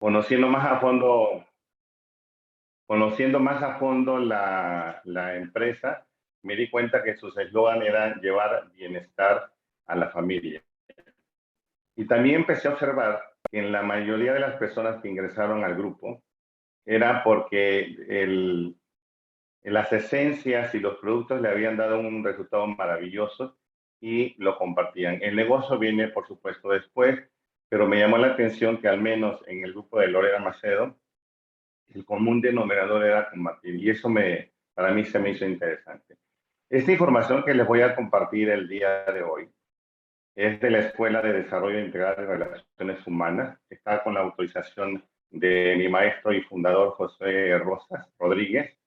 conociendo más a fondo, conociendo más a fondo la empresa, me di cuenta que sus eslogan era llevar bienestar a la familia. Y también empecé a observar que en la mayoría de las personas que ingresaron al grupo era porque las esencias y los productos le habían dado un resultado maravilloso y lo compartían. El negocio viene, por supuesto, después, pero me llamó la atención que al menos en el grupo de Lorena Macedo, el común denominador era compartir, y eso para mí se me hizo interesante. Esta información que les voy a compartir el día de hoy es de la Escuela de Desarrollo Integral de Relaciones Humanas. Está con la autorización de mi maestro y fundador José Rosas Rodríguez.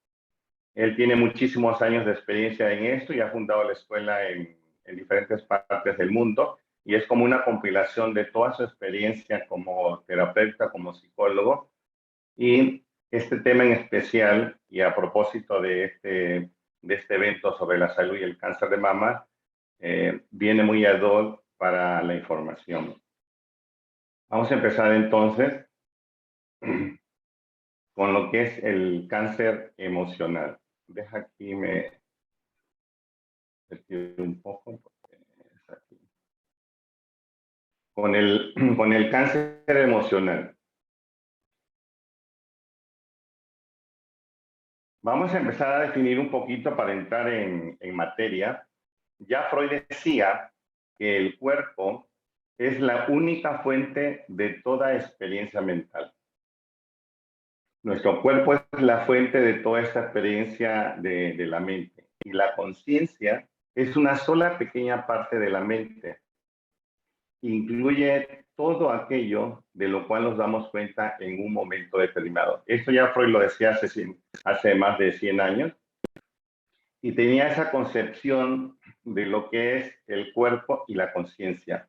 Él tiene muchísimos años de experiencia en esto y ha fundado la escuela en diferentes partes del mundo, y es como una compilación de toda su experiencia como terapeuta, como psicólogo. Y este tema en especial, y a propósito de este evento sobre la salud y el cáncer de mama, viene muy ad hoc para la información. Vamos a empezar entonces con lo que es el cáncer emocional. Deja aquí, me retiro un poco. Es aquí. Con el cáncer emocional. Vamos a empezar a definir un poquito para entrar en materia. Ya Freud decía que el cuerpo es la única fuente de toda experiencia mental. Nuestro cuerpo es la fuente de toda esta experiencia de la mente. Y la conciencia es una sola pequeña parte de la mente. Incluye todo aquello de lo cual nos damos cuenta en un momento determinado. Esto ya Freud lo decía hace más de 100 años. Y tenía esa concepción de lo que es el cuerpo y la conciencia.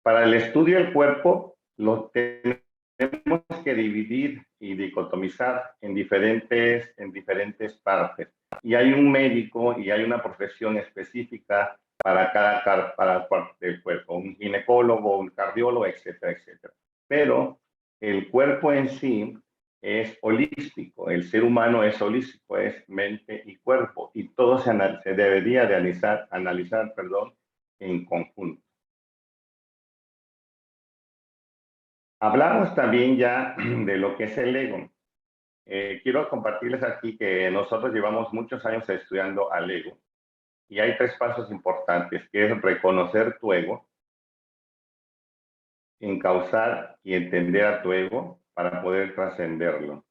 Para el estudio del cuerpo, lo tenemos que dividir y dicotomizar en diferentes partes. Y hay un médico y hay una profesión específica para cada parte del cuerpo, un ginecólogo, un cardiólogo, etcétera, etcétera. Pero el cuerpo en sí es holístico, el ser humano es holístico, es mente y cuerpo, y todo se debería de analizar en conjunto. Hablamos también ya de lo que es el ego. Quiero compartirles aquí que nosotros llevamos muchos años estudiando al ego, y hay 3 pasos importantes, que es reconocer tu ego, encauzar y entender a tu ego para poder trascenderlo.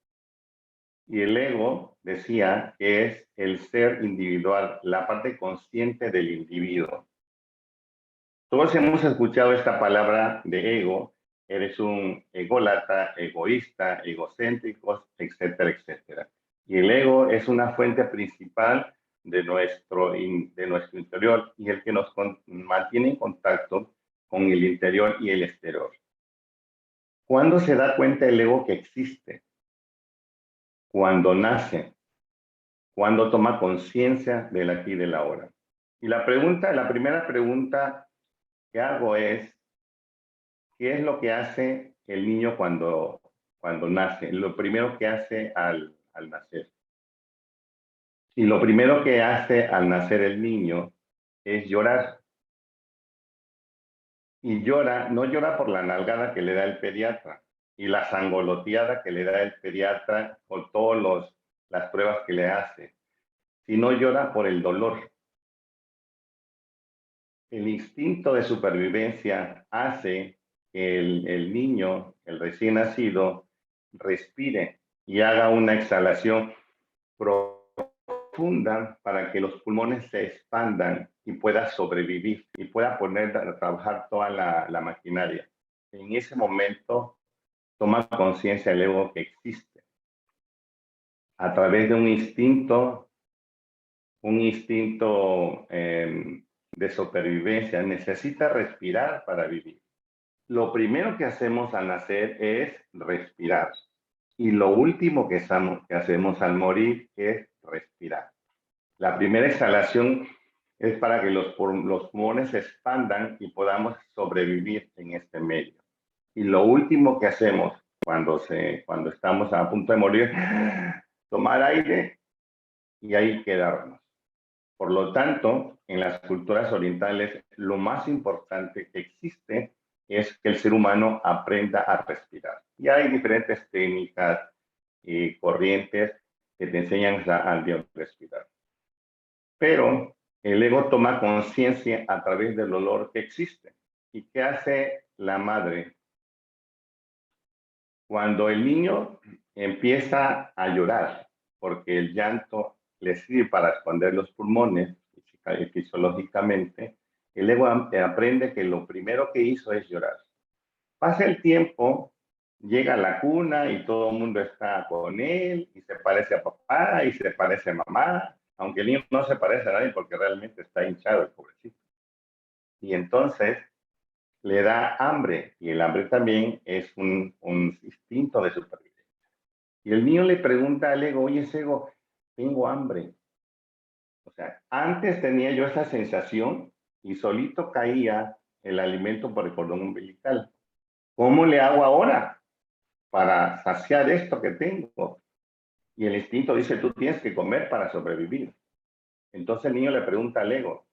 Y el ego, decía, que es el ser individual, la parte consciente del individuo. Todos hemos escuchado esta palabra de ego. Eres un ególatra, egoísta, egocéntrico, etcétera, etcétera. Y el ego es una fuente principal de nuestro interior, y el que nos mantiene en contacto con el interior y el exterior. ¿Cuándo se da cuenta el ego que existe? Cuando nace, cuando toma conciencia del aquí y del ahora. Y la primera pregunta que hago es, ¿qué es lo que hace el niño cuando nace? Lo primero que hace al nacer. Y lo primero que hace al nacer el niño es llorar. Y no llora por la nalgada que le da el pediatra y la sangoloteada que le da el pediatra con todas las pruebas que le hace, sino llora por el dolor. El instinto de supervivencia hace que el niño, el recién nacido, respire y haga una exhalación profunda para que los pulmones se expandan y pueda sobrevivir y pueda poner a trabajar toda la maquinaria. En ese momento toma conciencia el ego que existe a través de un instinto de supervivencia. Necesita respirar para vivir. Lo primero que hacemos al nacer es respirar. Y lo último que hacemos al morir es respirar. La primera exhalación es para que los pulmones se expandan y podamos sobrevivir en este medio. Y lo último que hacemos cuando estamos a punto de morir, tomar aire y ahí quedarnos. Por lo tanto, en las culturas orientales, lo más importante que existe es que el ser humano aprenda a respirar. Y hay diferentes técnicas y corrientes que te enseñan a respirar. Pero el ego toma conciencia a través del dolor que existe. ¿Y qué hace la madre? Cuando el niño empieza a llorar, porque el llanto le sirve para expandir los pulmones fisiológicamente, el ego aprende que lo primero que hizo es llorar. Pasa el tiempo, llega a la cuna y todo el mundo está con él y se parece a papá y se parece a mamá, aunque el niño no se parece a nadie porque realmente está hinchado el pobrecito. Y entonces le da hambre y el hambre también es un instinto de supervivencia. Y el niño le pregunta al ego, oye, ego, tengo hambre. O sea, antes tenía yo esa sensación y solito caía el alimento por el cordón umbilical. ¿Cómo le hago ahora para saciar esto que tengo? Y el instinto dice, tú tienes que comer para sobrevivir. Entonces el niño le pregunta al ego,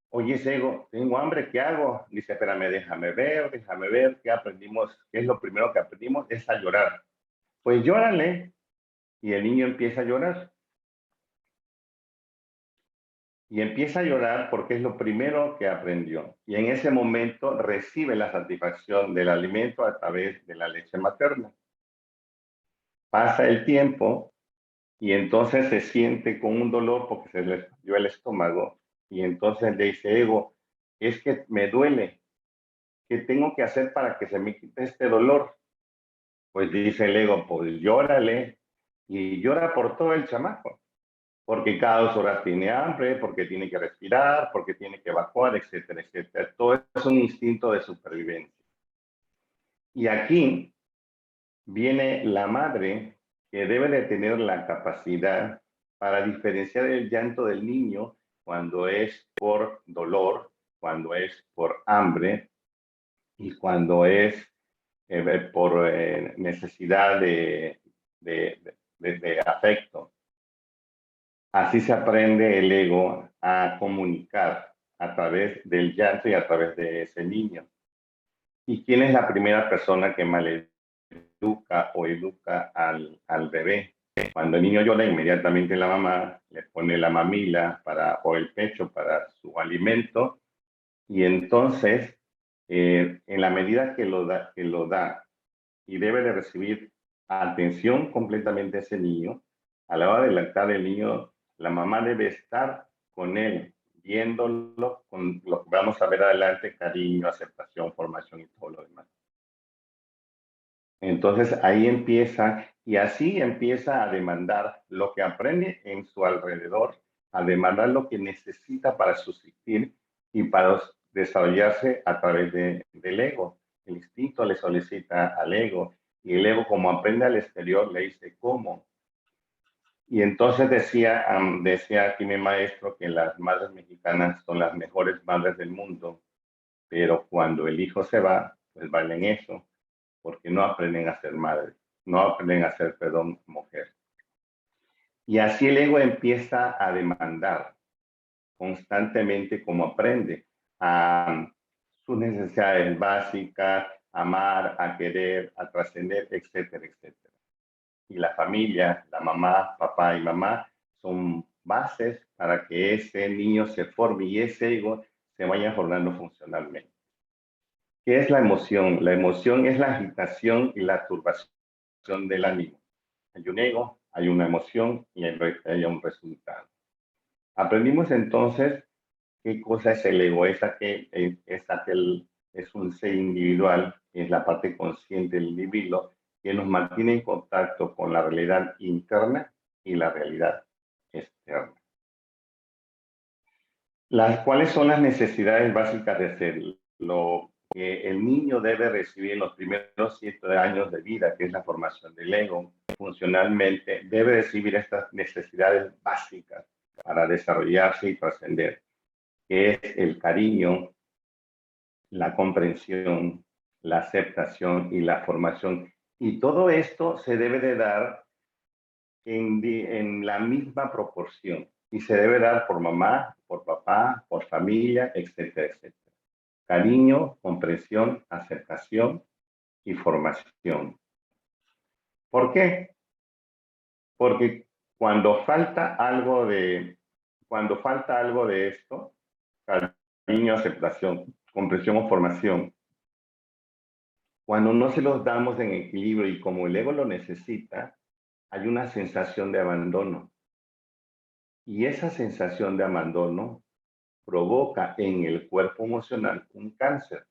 oye, ego, tengo hambre, ¿qué hago? Dice, espérame, déjame ver, ¿qué aprendimos? ¿Qué es lo primero que aprendimos? Es a llorar. Pues llórale. Y el niño empieza a llorar. Y empieza a llorar porque es lo primero que aprendió. Y en ese momento recibe la satisfacción del alimento a través de la leche materna. Pasa el tiempo y entonces se siente con un dolor porque se le dio el estómago. Y entonces le dice, ego, es que me duele. ¿Qué tengo que hacer para que se me quite este dolor? Pues dice el ego, pues llórale. Y llora por todo el chamaco. Porque cada 2 horas tiene hambre, porque tiene que respirar, porque tiene que evacuar, etcétera, etcétera. Todo es un instinto de supervivencia. Y aquí viene la madre que debe de tener la capacidad para diferenciar el llanto del niño cuando es por dolor, cuando es por hambre y cuando es por necesidad de afecto. Así se aprende el ego a comunicar a través del llanto y a través de ese niño. ¿Y quién es la primera persona que maleduca o educa al bebé? Cuando el niño llora, inmediatamente la mamá le pone la mamila o el pecho para su alimento y entonces, en la medida que lo da y debe de recibir atención completamente a ese niño, a la hora de lactar el niño, la mamá debe estar con él, viéndolo con lo que vamos a ver adelante, cariño, aceptación, formación y todo lo demás. Entonces ahí empieza, y así empieza a demandar lo que aprende en su alrededor, a demandar lo que necesita para subsistir y para desarrollarse a través del ego. El instinto le solicita al ego, y el ego, como aprende al exterior, le dice cómo. Y entonces decía aquí mi maestro que las madres mexicanas son las mejores madres del mundo, pero cuando el hijo se va, pues valen eso, porque no aprenden a ser madres, no aprenden a ser, perdón, mujer. Y así el ego empieza a demandar constantemente como aprende a sus necesidades básicas, a amar, a querer, a trascender, etcétera, etcétera. Y la familia, la mamá, papá y mamá, son bases para que ese niño se forme y ese ego se vaya formando funcionalmente. ¿Qué es la emoción? La emoción es la agitación y la turbación del ánimo. Hay un ego, hay una emoción y hay un resultado. Aprendimos entonces qué cosa es el ego. Es un ser individual, es la parte consciente del individuo que nos mantiene en contacto con la realidad interna y la realidad externa. ¿Cuáles son las necesidades básicas de ser? Lo que el niño debe recibir en los primeros 7 años de vida, que es la formación del ego, funcionalmente, debe recibir estas necesidades básicas para desarrollarse y trascender, que es el cariño, la comprensión, la aceptación y la formación Y todo esto se debe de dar en la misma proporción. Y se debe dar por mamá, por papá, por familia, etcétera, etcétera. Cariño, comprensión, aceptación y formación. ¿Por qué? Porque cuando falta algo de esto, cariño, aceptación, comprensión o formación, cuando no se los damos en equilibrio y como el ego lo necesita, hay una sensación de abandono. Y esa sensación de abandono provoca en el cuerpo emocional un cáncer.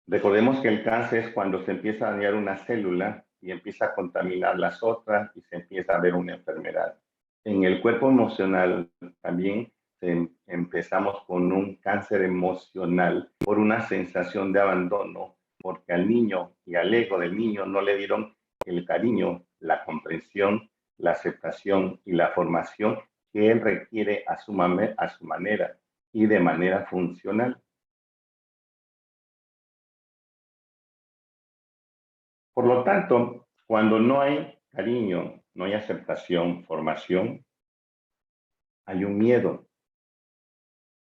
Recordemos que el cáncer es cuando se empieza a dañar una célula y empieza a contaminar las otras y se empieza a ver una enfermedad. En el cuerpo emocional también empezamos con un cáncer emocional por una sensación de abandono, porque al niño y al ego del niño no le dieron el cariño, la comprensión, la aceptación y la formación que él requiere a su manera y de manera funcional. Por lo tanto, cuando no hay cariño, no hay aceptación, formación, hay un miedo.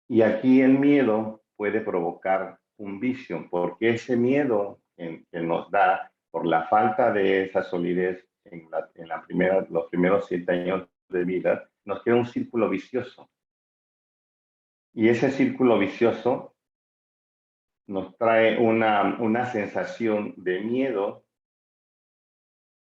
Y aquí el miedo puede provocar un vicio, porque ese miedo que nos da por la falta de esa solidez los primeros 7 años de vida, nos queda un círculo vicioso. Y ese círculo vicioso nos trae una sensación de miedo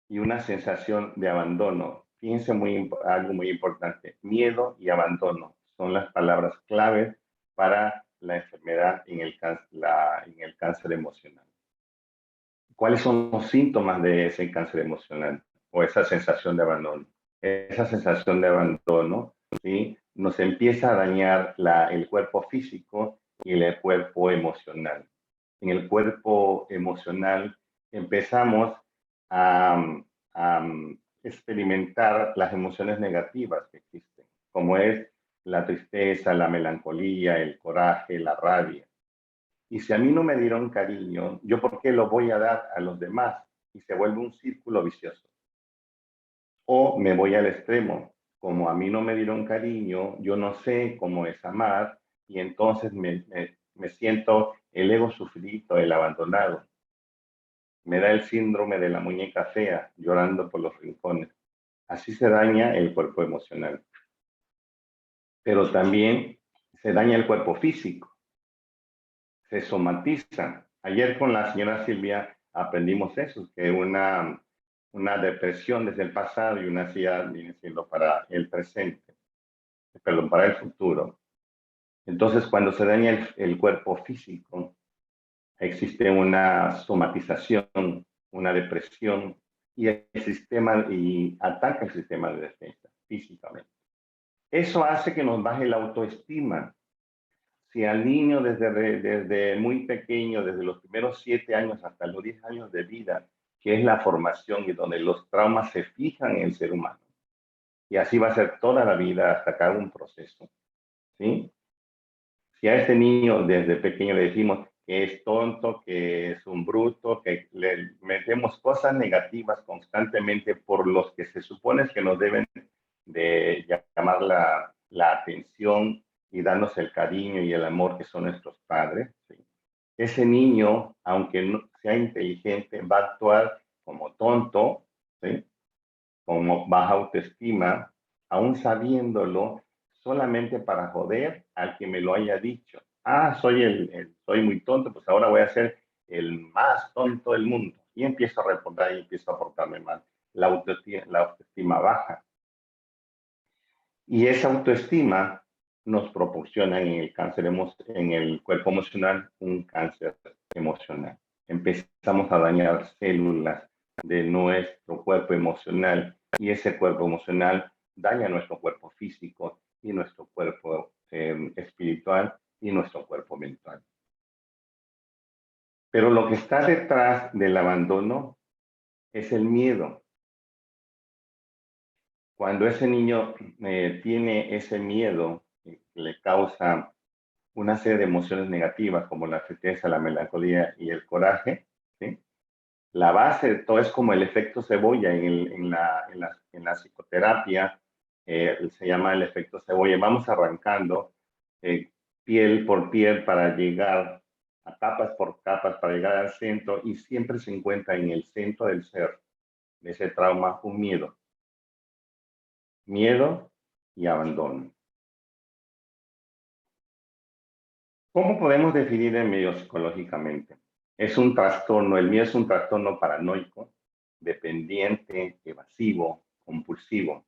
y una sensación de abandono. Fíjense algo muy importante, miedo y abandono son las palabras claves para la enfermedad en el cáncer emocional. ¿Cuáles son los síntomas de ese cáncer emocional o esa sensación de abandono? Esa sensación de abandono, ¿sí? Nos empieza a dañar el cuerpo físico y el cuerpo emocional. En el cuerpo emocional empezamos a experimentar las emociones negativas que existen, como es la tristeza, la melancolía, el coraje, la rabia. Y si a mí no me dieron cariño, ¿yo por qué lo voy a dar a los demás? Y se vuelve un círculo vicioso. O me voy al extremo, como a mí no me dieron cariño, yo no sé cómo es amar, y entonces me siento el ego sufrido, el abandonado. Me da el síndrome de la muñeca fea, llorando por los rincones. Así se daña el cuerpo emocional. Pero también se daña el cuerpo físico, se somatiza. Ayer con la señora Silvia aprendimos eso, que una depresión desde el pasado y una ansiedad viene siendo para el presente, perdón, para el futuro. Entonces, cuando se daña el cuerpo físico, existe una somatización, una depresión y ataca el sistema de defensa físicamente. Eso hace que nos baje la autoestima. Si al niño desde muy pequeño, desde los primeros 7 años hasta los 10 años de vida, que es la formación y donde los traumas se fijan en el ser humano, y así va a ser toda la vida hasta que haga un proceso, ¿sí? Si a ese niño desde pequeño le decimos que es tonto, que es un bruto, que le metemos cosas negativas constantemente por los que se supone que nos deben de llamar la atención y darnos el cariño y el amor que son nuestros padres, ¿sí? Ese niño, aunque no sea inteligente, va a actuar como tonto, ¿sí? Como baja autoestima, aún sabiéndolo, solamente para joder al que me lo haya dicho. Ah, soy muy tonto, pues ahora voy a ser el más tonto del mundo. Y empiezo a responder y empiezo a portarme mal. La autoestima baja. Y esa autoestima nos proporciona en el cuerpo emocional un cáncer emocional. Empezamos a dañar células de nuestro cuerpo emocional y ese cuerpo emocional daña nuestro cuerpo físico y nuestro cuerpo espiritual y nuestro cuerpo mental. Pero lo que está detrás del abandono es el miedo. Cuando ese niño tiene ese miedo que le causa una serie de emociones negativas como la tristeza, la melancolía y el coraje, ¿sí? La base de todo es como el efecto cebolla en la psicoterapia, se llama el efecto cebolla. Vamos arrancando piel por piel para llegar a capas por capas, para llegar al centro, y siempre se encuentra en el centro del ser, de ese trauma, un miedo. Miedo y abandono. ¿Cómo podemos definir el miedo psicológicamente? Es un trastorno, el miedo es un trastorno paranoico, dependiente, evasivo, compulsivo.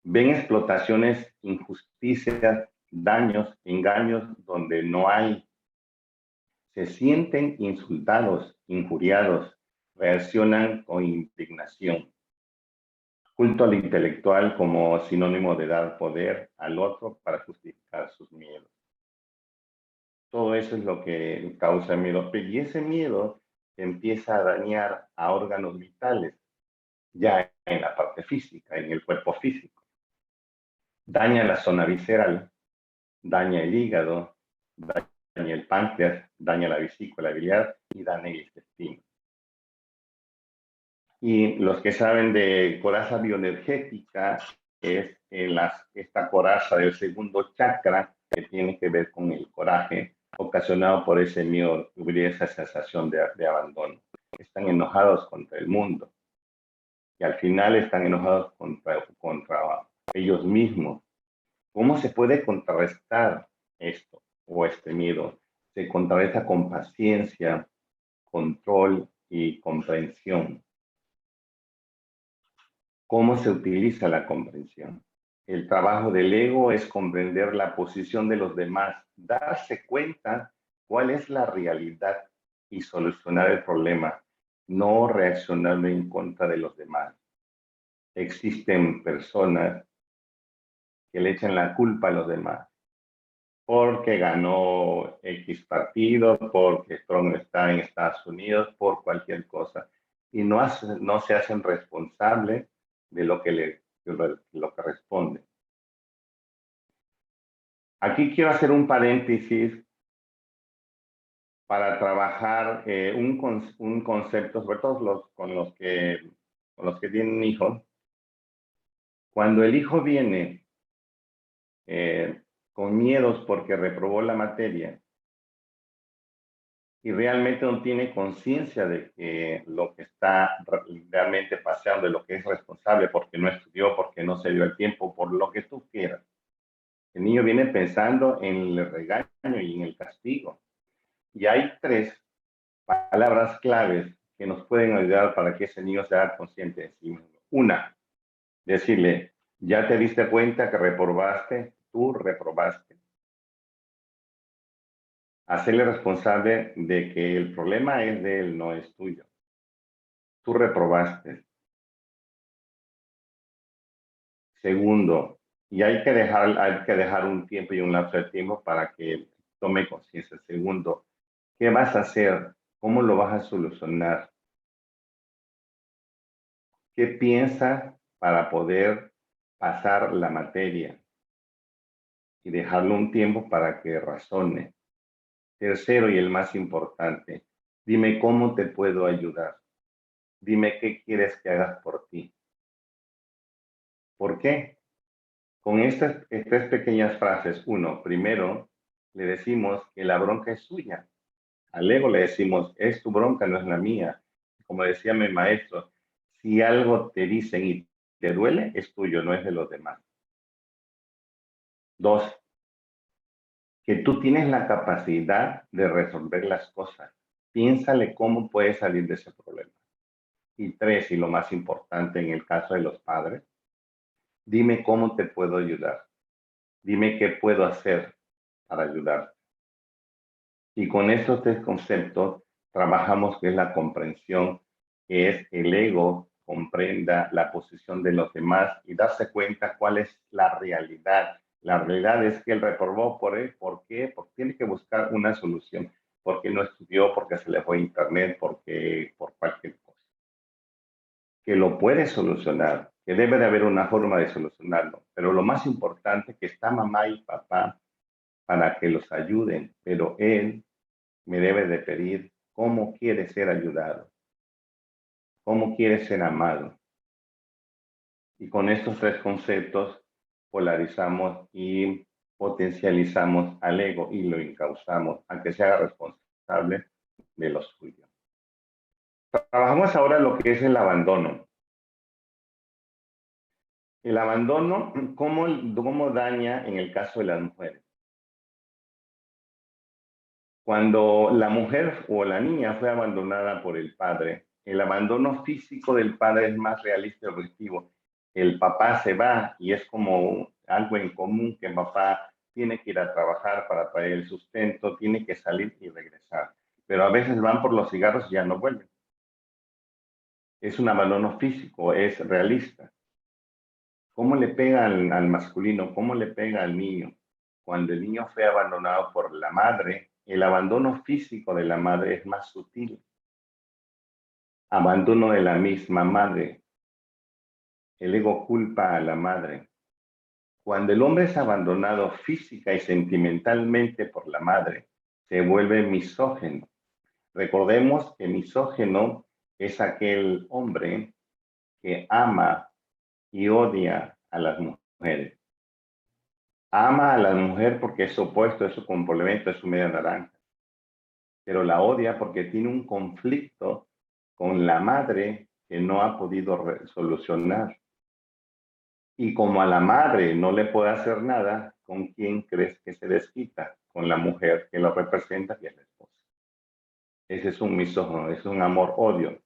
Ven explotaciones, injusticias, daños, engaños donde no hay. Se sienten insultados, injuriados, reaccionan con indignación. Culto al intelectual como sinónimo de dar poder al otro para justificar sus miedos. Todo eso es lo que causa miedo. Y ese miedo empieza a dañar a órganos vitales, ya en la parte física, en el cuerpo físico. Daña la zona visceral, daña el hígado, daña el páncreas, daña la vesícula biliar y daña el intestino. Y los que saben de coraza bioenergética es esta coraza del segundo chakra que tiene que ver con el coraje ocasionado por ese miedo y esa sensación de abandono. Están enojados contra el mundo y al final están enojados contra ellos mismos. ¿Cómo se puede contrarrestar esto o este miedo? Se contrarresta con paciencia, control y comprensión. ¿Cómo se utiliza la comprensión? El trabajo del ego es comprender la posición de los demás, darse cuenta cuál es la realidad y solucionar el problema, no reaccionar en contra de los demás. Existen personas que le echan la culpa a los demás porque ganó X partido, porque Trump está en Estados Unidos, por cualquier cosa, y no se hacen responsables de lo que responde. Aquí quiero hacer un paréntesis para trabajar un concepto, sobre todo con los que tienen hijos. Cuando el hijo viene con miedos porque reprobó la materia y realmente no tiene conciencia de que lo que está realmente pasando, de lo que es responsable porque no estudió, porque no se dio el tiempo, por lo que tú quieras. El niño viene pensando en el regaño y en el castigo. Y hay 3 palabras claves que nos pueden ayudar para que ese niño sea consciente de sí mismo. Una, decirle, ya te diste cuenta que reprobaste, tú reprobaste. Hacerle responsable de que el problema es de él, no es tuyo. Tú reprobaste. Segundo, y hay que dejar un tiempo y un lapso de tiempo para que tome conciencia. Segundo, ¿qué vas a hacer? ¿Cómo lo vas a solucionar? ¿Qué piensas para poder pasar la materia y dejarlo un tiempo para que razone? Tercero y el más importante, dime cómo te puedo ayudar. Dime qué quieres que hagas por ti. ¿Por qué? Con estas 3 pequeñas frases. Uno, primero, le decimos que la bronca es suya. Al ego le decimos, es tu bronca, no es la mía. Como decía mi maestro, si algo te dicen y te duele, es tuyo, no es de los demás. 2, que tú tienes la capacidad de resolver las cosas. Piénsale cómo puedes salir de ese problema. Y 3, y lo más importante en el caso de los padres, dime cómo te puedo ayudar. Dime qué puedo hacer para ayudar. Y con estos 3 conceptos trabajamos que es la comprensión, que es el ego comprenda la posición de los demás y darse cuenta cuál es la realidad. La realidad es que él reprobó por él. ¿Por qué? Porque tiene que buscar una solución. Porque no estudió, porque se le fue a internet, porque por cualquier cosa. Que lo puede solucionar, que debe de haber una forma de solucionarlo. Pero lo más importante es que está mamá y papá para que los ayuden, pero él me debe de pedir cómo quiere ser ayudado. cómo quiere ser amado. Y con estos tres conceptos polarizamos y potencializamos al ego y lo encauzamos a que se haga responsable de lo suyo. Trabajamos ahora lo que es el abandono. El abandono, ¿cómo daña en el caso de las mujeres? Cuando la mujer o la niña fue abandonada por el padre, el abandono físico del padre es más realista y objetivo. El papá se va y es como algo en común que el papá tiene que ir a trabajar para traer el sustento, tiene que salir y regresar. Pero a veces van por los cigarros y ya no vuelven. Es un abandono físico, es realista. ¿Cómo le pega al masculino? ¿Cómo le pega al niño? Cuando el niño fue abandonado por la madre, el abandono físico de la madre es más sutil. Abandono de la misma madre. El ego culpa a la madre. Cuando el hombre es abandonado física y sentimentalmente por la madre, se vuelve misógino. Recordemos que misógino es aquel hombre que ama y odia a las mujeres. Ama a la mujer porque es su opuesto, es su complemento, es su media naranja. Pero la odia porque tiene un conflicto con la madre que no ha podido solucionar. Y como a la madre no le puede hacer nada, ¿con quién crees que se desquita? Con la mujer que lo representa, que es la esposa. Ese es un misógino, es un amor-odio.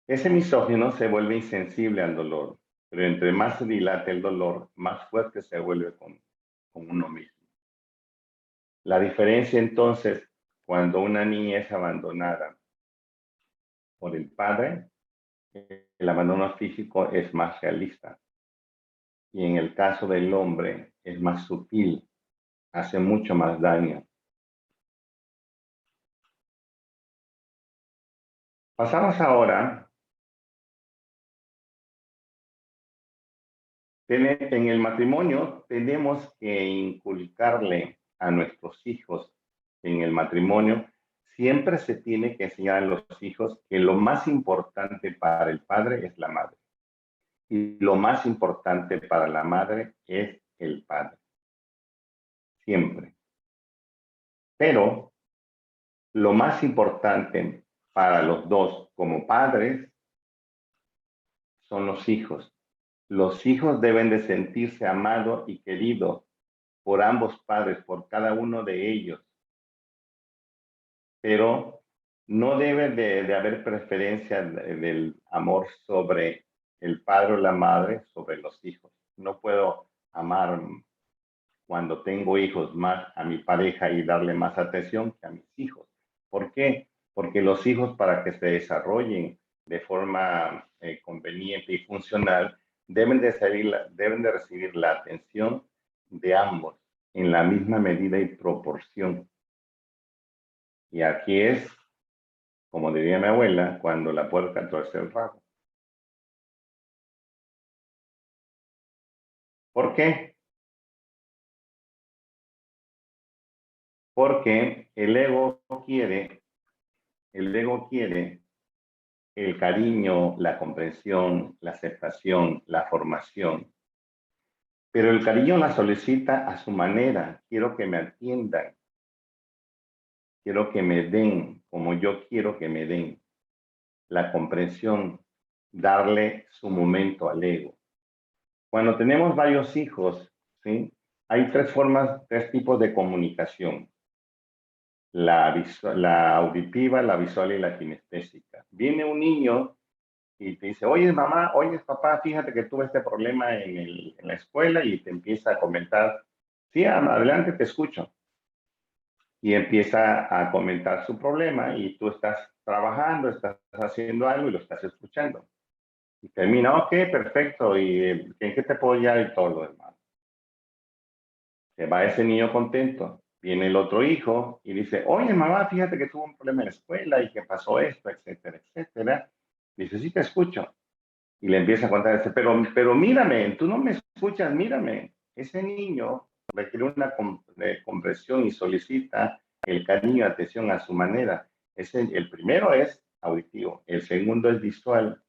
Ese misógino se vuelve insensible al dolor, pero entre más se dilata el dolor, más fuerte se vuelve con uno mismo. La diferencia entonces, cuando una niña es abandonada por el padre, el abandono físico es más realista. Y en el caso del hombre es más sutil, hace mucho más daño. Pasamos ahora, en el matrimonio tenemos que inculcarle a nuestros hijos en el matrimonio, siempre se tiene que enseñar a los hijos que lo más importante para el padre es la madre. Y lo más importante para la madre es el padre. Siempre. Pero lo más importante para los dos como padres son los hijos. Los hijos deben de sentirse amados y queridos por ambos padres, por cada uno de ellos. Pero no debe de haber preferencia del amor sobre el padre o la madre sobre los hijos. No puedo amar cuando tengo hijos más a mi pareja y darle más atención que a mis hijos. ¿Por qué? Porque los hijos para que se desarrollen de forma conveniente y funcional deben de recibir la atención de ambos en la misma medida y proporción. Y aquí es, como diría mi abuela, cuando la puerca tuerce el rabo. ¿Por qué? Porque el ego quiere el cariño, la comprensión, la aceptación, la formación. Pero el cariño la solicita a su manera. Quiero que me atiendan. Quiero que me den como yo quiero que me den. La comprensión, darle su momento al ego. Cuando tenemos varios hijos, ¿sí? Hay tres tipos de comunicación. La auditiva, la visual y la kinestésica. Viene un niño y te dice, oye mamá, oye papá, fíjate que tuve este problema en la escuela, y te empieza a comentar, sí, adelante, te escucho. Y empieza a comentar su problema y tú estás trabajando, estás haciendo algo y lo estás escuchando. Y termina, ok, perfecto, ¿y en qué te puedo ayudar? Y todo lo demás. Se va ese niño contento. Viene el otro hijo y dice, oye mamá, fíjate que tuvo un problema en la escuela y que pasó esto, etcétera, etcétera. Dice, sí, te escucho. Y le empieza a contar, dice, pero mírame, tú no me escuchas, mírame. Ese niño requiere una comprensión y solicita el cariño y atención a su manera. El primero es auditivo, el segundo es visual.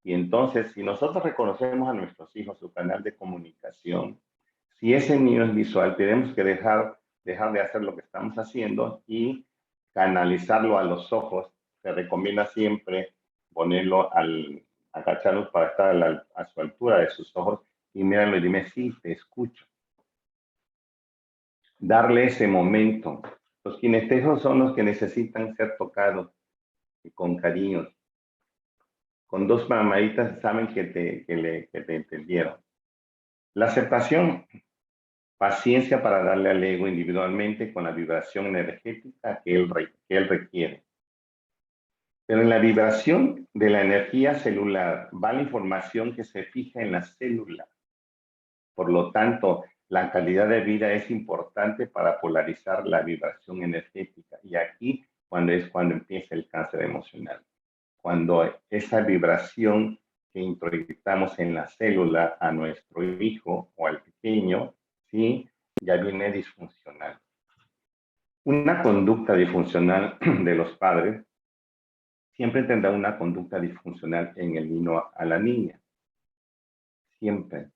Y entonces, si nosotros reconocemos a nuestros hijos su canal de comunicación, si ese niño es visual, tenemos que dejar de hacer lo que estamos haciendo y canalizarlo a los ojos. Se recomienda siempre ponerlo agacharnos para estar a su altura de sus ojos y mirarlo y dime, sí, te escucho. Darle ese momento. Los kinestésicos son los que necesitan ser tocados y con cariño. Con dos palmaditas saben que te entendieron. La aceptación, paciencia para darle al ego individualmente con la vibración energética que él requiere. Pero en la vibración de la energía celular va la información que se fija en la célula. Por lo tanto, la calidad de vida es importante para polarizar la vibración energética. Y aquí cuando empieza el cáncer emocional. Cuando esa vibración que introyectamos en la célula a nuestro hijo o al pequeño, ¿sí? Ya viene disfuncional. Una conducta disfuncional de los padres siempre tendrá una conducta disfuncional en el niño a la niña. Siempre.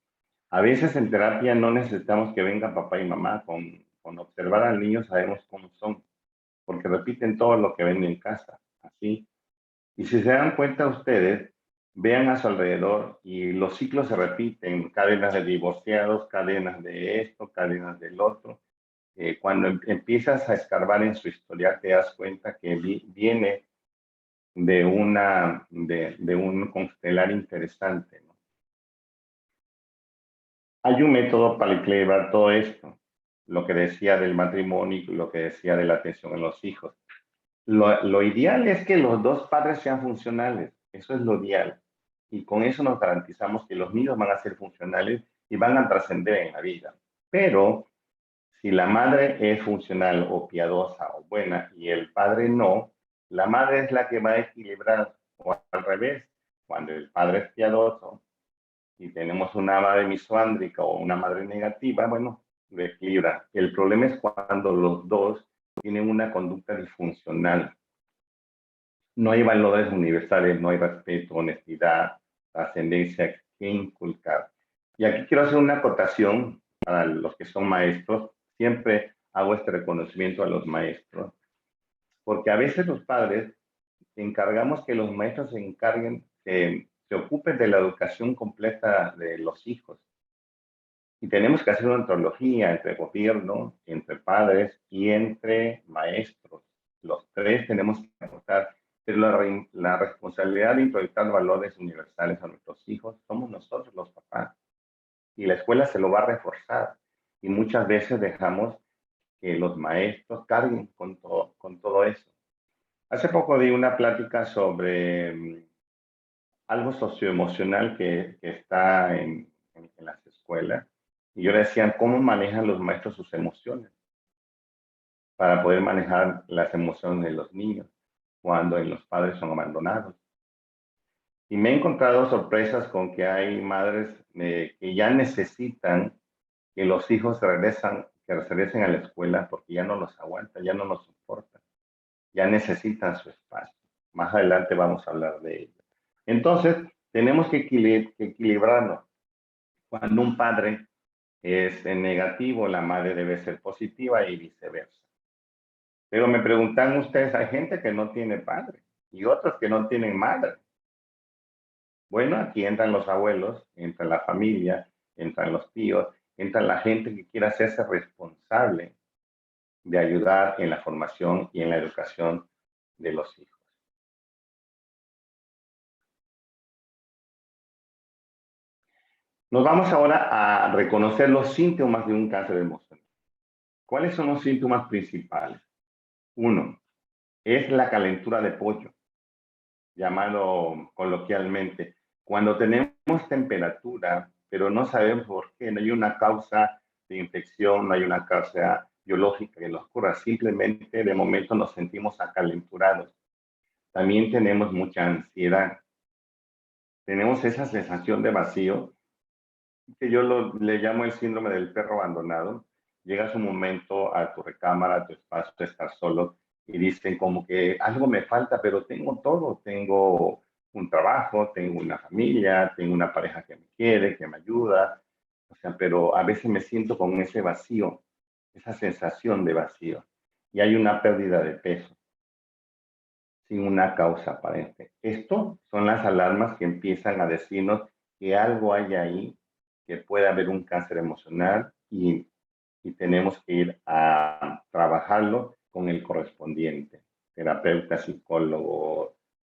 A veces en terapia no necesitamos que venga papá y mamá. Con observar al niño sabemos cómo son, porque repiten todo lo que ven en casa. Así. Y si se dan cuenta ustedes, vean a su alrededor y los ciclos se repiten, cadenas de divorciados, cadenas de esto, cadenas del otro. Cuando empiezas a escarbar en su historia, te das cuenta que viene de un constelar interesante, ¿no? Hay un método para equilibrar todo esto, lo que decía del matrimonio y lo que decía de la atención en los hijos. Lo ideal es que los dos padres sean funcionales, eso es lo ideal. Y con eso nos garantizamos que los niños van a ser funcionales y van a trascender en la vida. Pero si la madre es funcional o piadosa o buena y el padre no, la madre es la que va a equilibrar, o al revés, cuando el padre es piadoso y tenemos una madre misoándrica o una madre negativa, bueno, lo equilibra. El problema es cuando los dos tienen una conducta disfuncional. No hay valores universales, no hay respeto, honestidad, trascendencia que inculcar. Y aquí quiero hacer una acotación para los que son maestros. Siempre hago este reconocimiento a los maestros, porque a veces los padres encargamos que los maestros se encarguen, se ocupen de la educación completa de los hijos. Y tenemos que hacer una antología entre gobierno, entre padres y entre maestros. Los tres tenemos que aportar. Pero la responsabilidad de proyectar valores universales a nuestros hijos somos nosotros los papás. Y la escuela se lo va a reforzar. Y muchas veces dejamos que los maestros carguen con todo eso. Hace poco di una plática sobre algo socioemocional que está en las escuelas. Y yo le decía, ¿cómo manejan los maestros sus emociones? Para poder manejar las emociones de los niños cuando los padres son abandonados. Y me he encontrado sorpresas con que hay madres que ya necesitan que los hijos regresen a la escuela porque ya no los aguantan, ya no los soportan, ya necesitan su espacio. Más adelante vamos a hablar de ello. Entonces, tenemos que equilibrarnos. Cuando un padre es negativo, la madre debe ser positiva y viceversa. Pero me preguntan ustedes, hay gente que no tiene padre y otros que no tienen madre. Bueno, aquí entran los abuelos, entra la familia, entran los tíos, entra la gente que quiera hacerse responsable de ayudar en la formación y en la educación de los hijos. Nos vamos ahora a reconocer los síntomas de un cáncer emocional. ¿Cuáles son los síntomas principales? Uno, es la calentura de pollo, llamado coloquialmente. Cuando tenemos temperatura, pero no sabemos por qué, no hay una causa de infección, no hay una causa biológica que nos ocurra, simplemente de momento nos sentimos acalenturados. También tenemos mucha ansiedad. Tenemos esa sensación de vacío, que yo le llamo el síndrome del perro abandonado. Llegas un momento a tu recámara, a tu espacio, de estar solo, y dicen como que algo me falta, pero tengo todo, tengo un trabajo, tengo una familia, tengo una pareja que me quiere, que me ayuda, o sea, pero a veces me siento con ese vacío, esa sensación de vacío, y hay una pérdida de peso sin una causa aparente. Esto son las alarmas que empiezan a decirnos que algo hay ahí, que puede haber un cáncer emocional y tenemos que ir a trabajarlo con el correspondiente, terapeuta, psicólogo,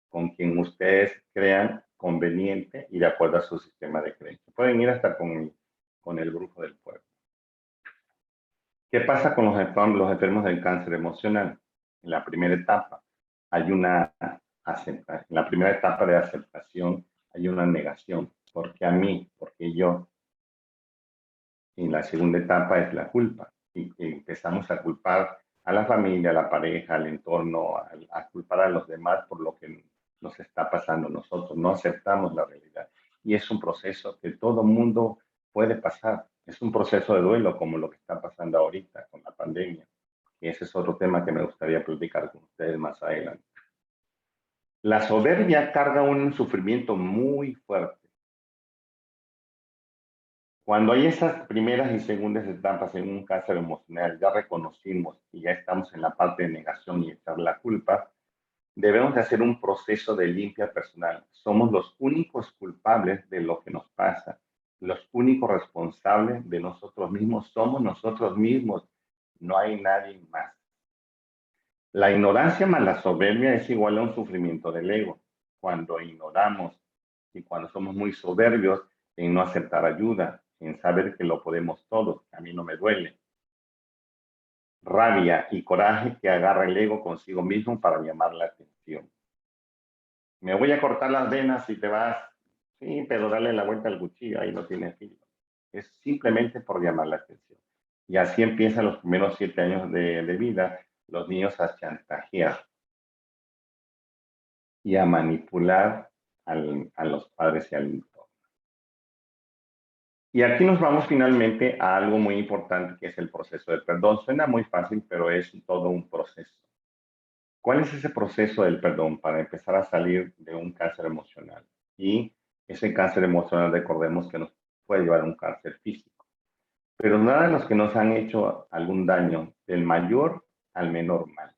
con quien ustedes crean conveniente y de acuerdo a su sistema de creencia. Pueden ir hasta con el grupo del pueblo. ¿Qué pasa con los enfermos del cáncer emocional? En la primera etapa hay una aceptación. En la primera etapa de aceptación hay una negación. ¿Por qué a mí? Porque yo. Y la segunda etapa es la culpa. Y empezamos a culpar a la familia, a la pareja, al entorno, a culpar a los demás por lo que nos está pasando a nosotros. No aceptamos la realidad. Y es un proceso que todo mundo puede pasar. Es un proceso de duelo como lo que está pasando ahorita con la pandemia. Y ese es otro tema que me gustaría platicar con ustedes más adelante. La soberbia carga un sufrimiento muy fuerte. Cuando hay esas primeras y segundas etapas en un cáncer emocional, ya reconocimos y ya estamos en la parte de negación y echar la culpa, debemos de hacer un proceso de limpia personal. Somos los únicos culpables de lo que nos pasa, los únicos responsables de nosotros mismos, somos nosotros mismos, no hay nadie más. La ignorancia más la soberbia es igual a un sufrimiento del ego. Cuando ignoramos y cuando somos muy soberbios en no aceptar ayuda, en saber que lo podemos todos, que a mí no me duele. Rabia y coraje que agarra el ego consigo mismo para llamar la atención. Me voy a cortar las venas y te vas. Sí, pero dale la vuelta al cuchillo, ahí no tiene filo. Es simplemente por llamar la atención. Y así empiezan los primeros 7 años de vida, los niños a chantajear y a manipular a los padres y al entorno. Y aquí nos vamos finalmente a algo muy importante que es el proceso de perdón. Suena muy fácil, pero es todo un proceso. ¿Cuál es ese proceso del perdón para empezar a salir de un cáncer emocional? Y ese cáncer emocional, recordemos que nos puede llevar a un cáncer físico. Pero nada de los que nos han hecho algún daño, del mayor al menor mal.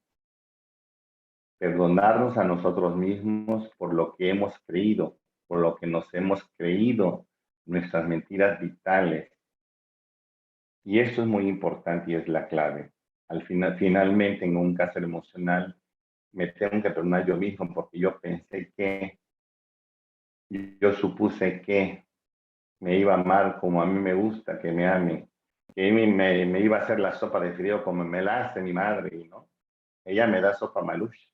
Perdonarnos a nosotros mismos por lo que hemos creído, por lo que nos hemos creído, nuestras mentiras vitales. Y esto es muy importante y es la clave. Al final, finalmente, en un cáncer emocional, me tengo que perdonar yo mismo porque yo pensé que, yo supuse que me iba a amar como a mí me gusta que me amen, que me iba a hacer la sopa de fideo como me la hace mi madre, ¿no? Ella me da sopa malucha.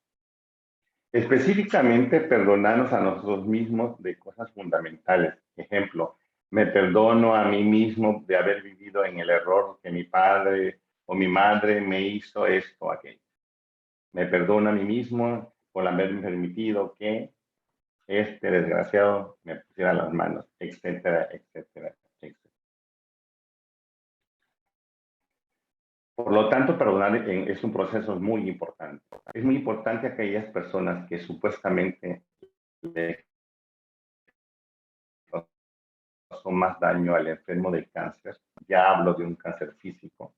Específicamente, perdonarnos a nosotros mismos de cosas fundamentales. Ejemplo, me perdono a mí mismo de haber vivido en el error que mi padre o mi madre me hizo esto o aquello. Me perdono a mí mismo por haberme permitido que este desgraciado me pusiera las manos, etcétera, etcétera, etcétera. Por lo tanto, perdonar es un proceso muy importante. Es muy importante a aquellas personas que supuestamente le causó más daño al enfermo del cáncer, ya hablo de un cáncer físico,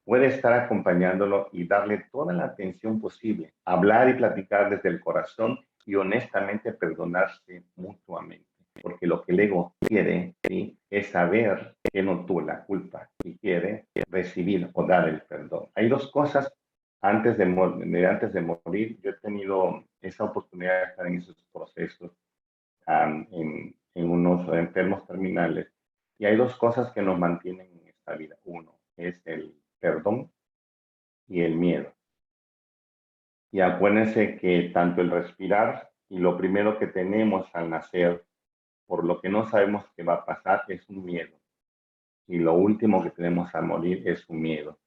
puede estar acompañándolo y darle toda la atención posible, hablar y platicar desde el corazón y honestamente perdonarse mutuamente. Porque lo que el ego quiere, ¿sí?, es saber que no tuvo la culpa y quiere recibir o dar el perdón. Hay dos cosas antes de morir. Yo he tenido esa oportunidad de estar en esos procesos en unos enfermos terminales. Y hay dos cosas que nos mantienen en esta vida. Uno es el perdón y el miedo. Y acuérdense que tanto el respirar y lo primero que tenemos al nacer, por lo que no sabemos qué va a pasar, es un miedo. Y lo último que tenemos al morir es un miedo.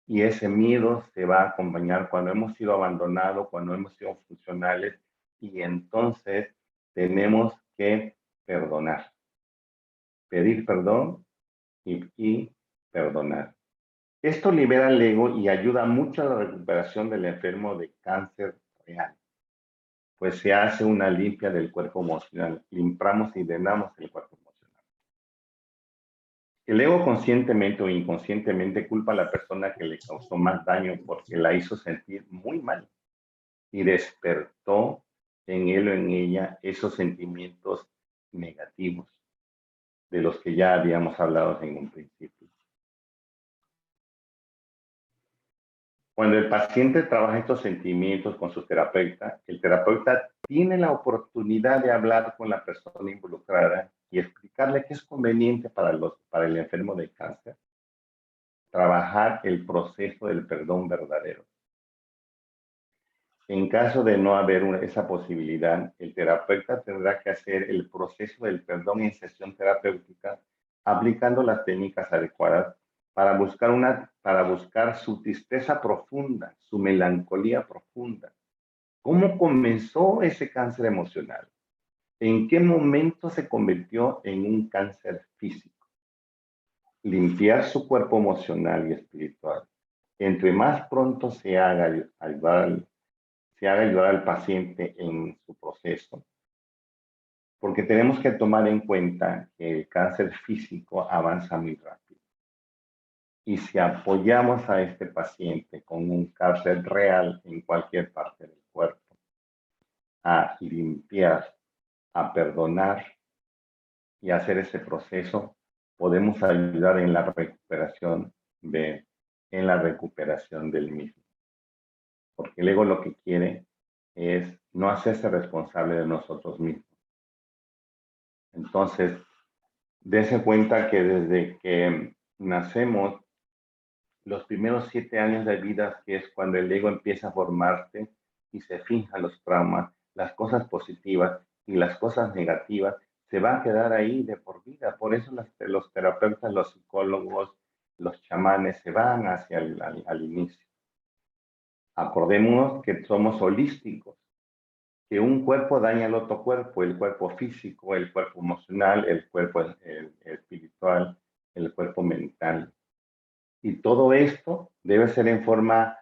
Y ese miedo se va a acompañar cuando hemos sido abandonados, cuando hemos sido funcionales, y entonces tenemos que perdonar, pedir perdón y perdonar. Esto libera el ego y ayuda mucho a la recuperación del enfermo de cáncer real, pues se hace una limpia del cuerpo emocional, limpiamos y drenamos el cuerpo emocional. El ego conscientemente o inconscientemente culpa a la persona que le causó más daño porque la hizo sentir muy mal y despertó en él o en ella esos sentimientos negativos de los que ya habíamos hablado en un principio. Cuando el paciente trabaja estos sentimientos con su terapeuta, el terapeuta tiene la oportunidad de hablar con la persona involucrada y explicarle qué es conveniente para el enfermo de cáncer, trabajar el proceso del perdón verdadero. En caso de no haber esa posibilidad, el terapeuta tendrá que hacer el proceso del perdón en sesión terapéutica aplicando las técnicas adecuadas para buscar su tristeza profunda, su melancolía profunda. ¿Cómo comenzó ese cáncer emocional? ¿En qué momento se convirtió en un cáncer físico? Limpiar su cuerpo emocional y espiritual. Entre más pronto se haga ayudar al paciente en su proceso, porque tenemos que tomar en cuenta que el cáncer físico avanza muy rápido. Y si apoyamos a este paciente con un cáncer real en cualquier parte del cuerpo, a limpiar, a perdonar y hacer ese proceso, podemos ayudar en la recuperación del mismo. Porque el ego lo que quiere es no hacerse responsable de nosotros mismos. Entonces, dése cuenta que desde que nacemos, los primeros 7 años de vida, que es cuando el ego empieza a formarse y se fijan los traumas, las cosas positivas y las cosas negativas, se van a quedar ahí de por vida. Por eso los terapeutas, los psicólogos, los chamanes se van hacia al inicio. Acordémonos que somos holísticos, que un cuerpo daña al otro cuerpo, el cuerpo físico, el cuerpo emocional, el cuerpo espiritual, el cuerpo mental. Y todo esto debe ser en forma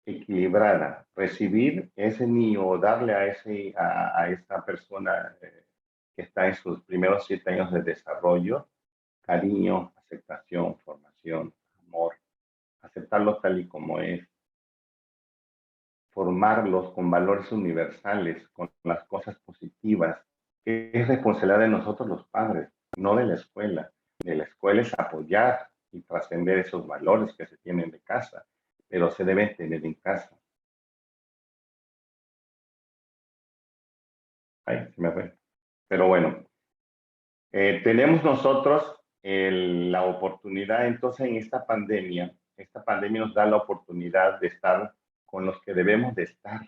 equilibrada. Recibir ese niño o darle a esa persona que está en sus primeros 7 años de desarrollo, cariño, aceptación, formación, amor, aceptarlo tal y como es, formarlos con valores universales, con las cosas positivas, que es responsabilidad de nosotros los padres, no de la escuela. De la escuela es apoyar y trascender esos valores que se tienen de casa, pero se deben tener en casa. Ay, se me fue. Pero bueno, tenemos nosotros la oportunidad entonces en esta pandemia nos da la oportunidad de estar con los que debemos de estar.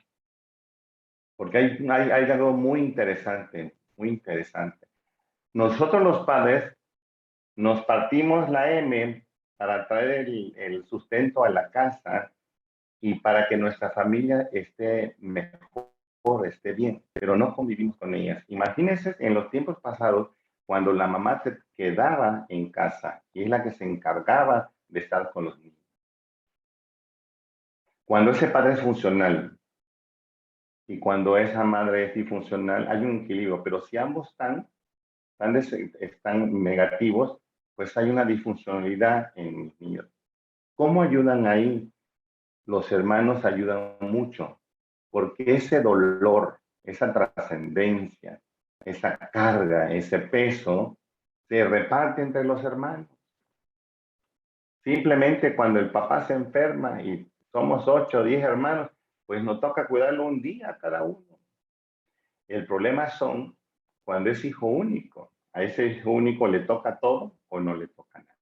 Porque hay algo muy interesante, muy interesante. Nosotros los padres nos partimos la M para traer el sustento a la casa y para que nuestra familia esté mejor, esté bien, pero no convivimos con ellas. Imagínense en los tiempos pasados, cuando la mamá se quedaba en casa y es la que se encargaba de estar con los niños. Cuando ese padre es funcional y cuando esa madre es disfuncional, hay un equilibrio, pero si ambos están negativos, pues hay una disfuncionalidad en los niños. ¿Cómo ayudan ahí? Los hermanos ayudan mucho, porque ese dolor, esa trascendencia, esa carga, ese peso, se reparte entre los hermanos. Simplemente cuando el papá se enferma y somos 8 o 10 hermanos, pues nos toca cuidarlo un día cada uno. El problema son cuando es hijo único. A ese hijo único le toca todo o no le toca nada.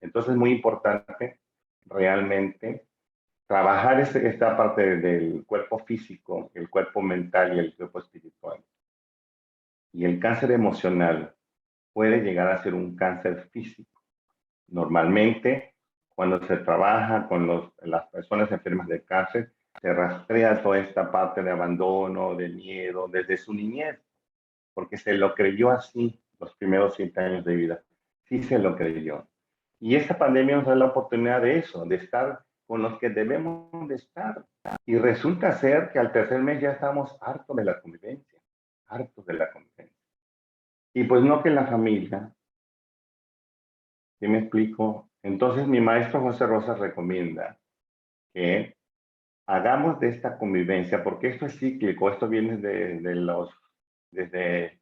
Entonces es muy importante realmente trabajar esta parte del cuerpo físico, el cuerpo mental y el cuerpo espiritual. Y el cáncer emocional puede llegar a ser un cáncer físico. Normalmente, cuando se trabaja con las personas enfermas de cáncer, se rastrea toda esta parte de abandono, de miedo, desde su niñez, porque se lo creyó así los primeros 7 años de vida. Sí se lo creyó. Y esta pandemia nos da la oportunidad de eso, de estar con los que debemos de estar. Y resulta ser que al tercer mes ya estamos hartos de la convivencia, hartos de la convivencia. Y pues no que la familia, ¿sí me explico? Entonces mi maestro José Rosas recomienda que hagamos de esta convivencia, porque esto es cíclico, esto viene desde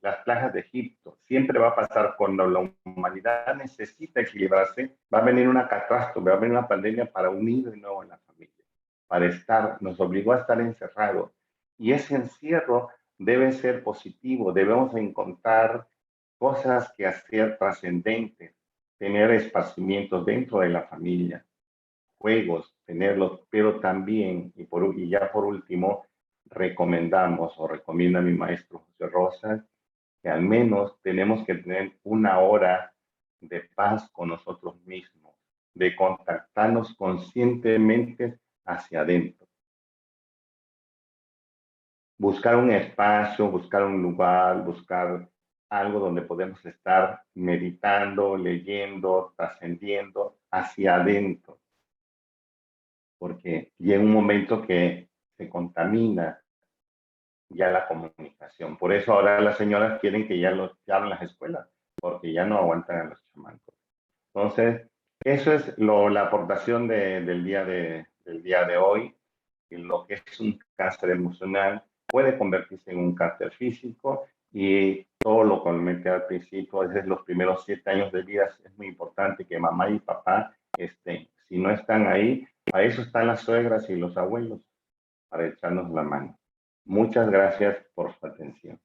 las plagas de Egipto. Siempre va a pasar cuando la humanidad necesita equilibrarse, va a venir una catástrofe, va a venir una pandemia para unir de nuevo a la familia, para estar, nos obligó a estar encerrados. Y ese encierro debe ser positivo, debemos encontrar cosas que hacer trascendentes, tener esparcimientos dentro de la familia, juegos, tenerlos, pero también, y ya por último, recomendamos o recomienda mi maestro José Rosas, que al menos tenemos que tener una hora de paz con nosotros mismos, de contactarnos conscientemente hacia adentro. Buscar un espacio, buscar un lugar, buscar algo donde podemos estar meditando, leyendo, trascendiendo hacia adentro, porque llega un momento que se contamina ya la comunicación. Por eso ahora las señoras quieren que ya abran las escuelas, porque ya no aguantan a los chamacos. Entonces, eso es la aportación del día de hoy. Y lo que es un cáncer emocional puede convertirse en un cáncer físico, y todo lo comenté al principio, desde los primeros 7 años de vida es muy importante que mamá y papá estén. Si no están ahí, a eso están las suegras y los abuelos, para echarnos la mano. Muchas gracias por su atención.